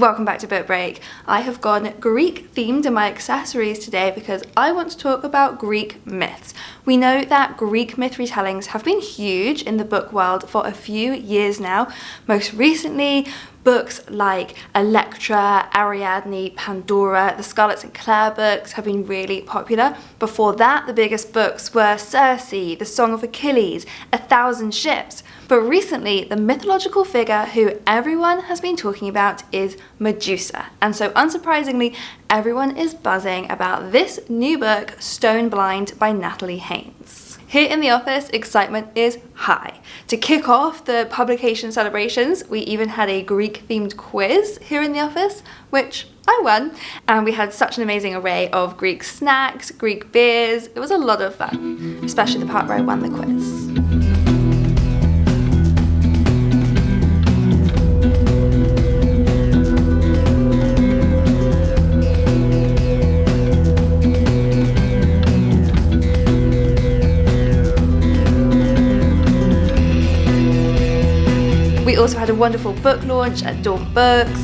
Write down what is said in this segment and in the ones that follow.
Welcome back to Book Break. I have gone Greek themed in my accessories today because I want to talk about Greek myths. We know that Greek myth retellings have been huge in the book world for a few years now. Most recently, books like Electra, Ariadne, Pandora, the Scarlet St. Clair books have been really popular. Before that, the biggest books were Circe, The Song of Achilles, 1,000 Ships. But recently, the mythological figure who everyone has been talking about is Medusa. And so unsurprisingly, everyone is buzzing about this new book, Stone Blind by Natalie Haynes. Here in the office, excitement is high. To kick off the publication celebrations, we even had a Greek-themed quiz here in the office, which I won. And we had such an amazing array of Greek snacks, Greek beers. It was a lot of fun, especially the part where I won the quiz. We also had a wonderful book launch at Dawn Books.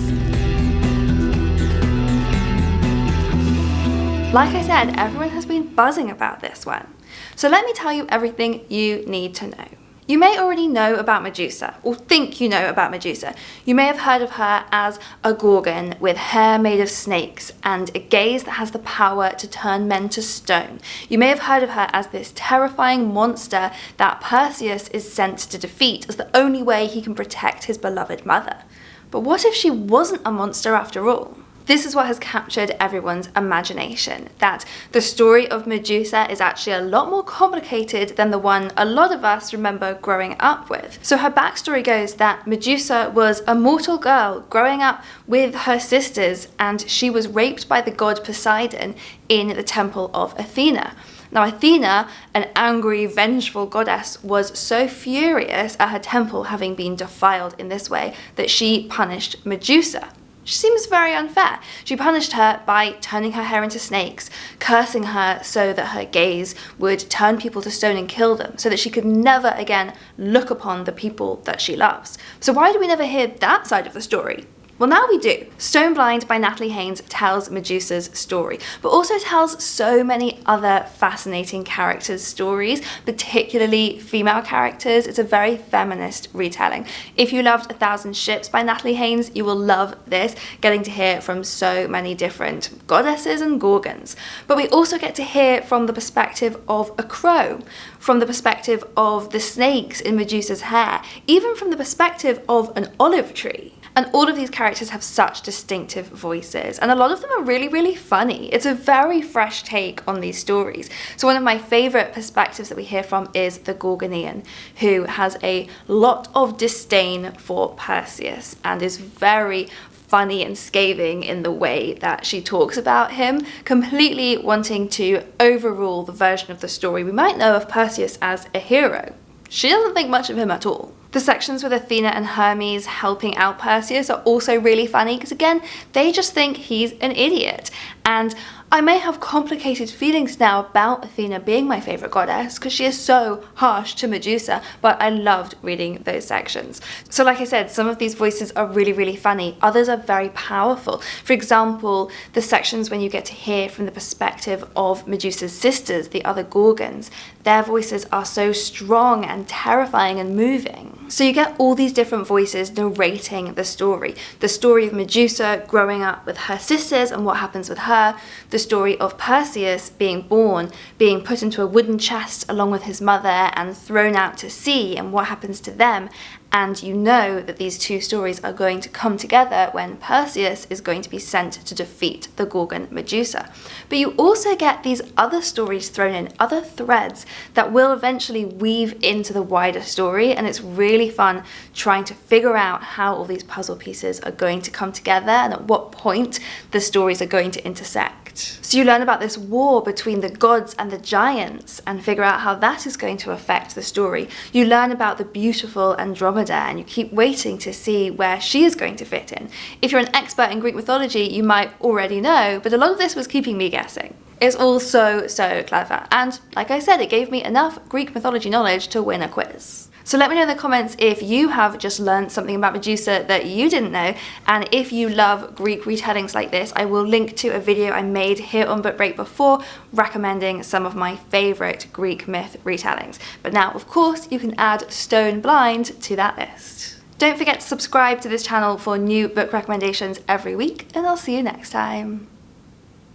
Like I said, everyone has been buzzing about this one. So let me tell you everything you need to know. You may already know about Medusa, or think you know about Medusa. You may have heard of her as a gorgon with hair made of snakes and a gaze that has the power to turn men to stone. You may have heard of her as this terrifying monster that Perseus is sent to defeat as the only way he can protect his beloved mother. But what if she wasn't a monster after all? This is what has captured everyone's imagination, that the story of Medusa is actually a lot more complicated than the one a lot of us remember growing up with. So her backstory goes that Medusa was a mortal girl growing up with her sisters, and she was raped by the god Poseidon in the temple of Athena. Now Athena, an angry, vengeful goddess, was so furious at her temple having been defiled in this way that she punished Medusa. She seems very unfair. She punished her by turning her hair into snakes, cursing her so that her gaze would turn people to stone and kill them, so that she could never again look upon the people that she loves. So why do we never hear that side of the story? Well, now we do. Stone Blind by Natalie Haynes tells Medusa's story, but also tells so many other fascinating characters' stories, particularly female characters. It's a very feminist retelling. If you loved 1,000 Ships by Natalie Haynes, you will love this, getting to hear from so many different goddesses and gorgons. But we also get to hear from the perspective of a crow, from the perspective of the snakes in Medusa's hair, even from the perspective of an olive tree. And all of these characters have such distinctive voices, and a lot of them are really, really funny. It's a very fresh take on these stories. So one of my favourite perspectives that we hear from is the Gorgonian, who has a lot of disdain for Perseus and is very funny and scathing in the way that she talks about him, completely wanting to overrule the version of the story we might know of Perseus as a hero. She doesn't think much of him at all. The sections with Athena and Hermes helping out Perseus are also really funny because, again, they just think he's an idiot. And I may have complicated feelings now about Athena being my favourite goddess because she is so harsh to Medusa, but I loved reading those sections. So like I said, some of these voices are really, really funny. Others are very powerful. For example, the sections when you get to hear from the perspective of Medusa's sisters, the other Gorgons, their voices are so strong and terrifying and moving. So you get all these different voices narrating the story. The story of Medusa growing up with her sisters and what happens with her. The story of Perseus being born, being put into a wooden chest along with his mother and thrown out to sea and what happens to them. And you know that these two stories are going to come together when Perseus is going to be sent to defeat the Gorgon Medusa. But you also get these other stories thrown in, other threads that will eventually weave into the wider story, and it's really fun trying to figure out how all these puzzle pieces are going to come together and at what point the stories are going to intersect. So you learn about this war between the gods and the giants and figure out how that is going to affect the story. You learn about the beautiful Andromeda and you keep waiting to see where she is going to fit in. If you're an expert in Greek mythology, you might already know, but a lot of this was keeping me guessing. It's all so clever, and like I said, it gave me enough Greek mythology knowledge to win a quiz. So let me know in the comments if you have just learned something about Medusa that you didn't know, and if you love Greek retellings like this, I will link to a video I made here on Book Break before recommending some of my favourite Greek myth retellings. But now, of course, you can add Stone Blind to that list. Don't forget to subscribe to this channel for new book recommendations every week, and I'll see you next time.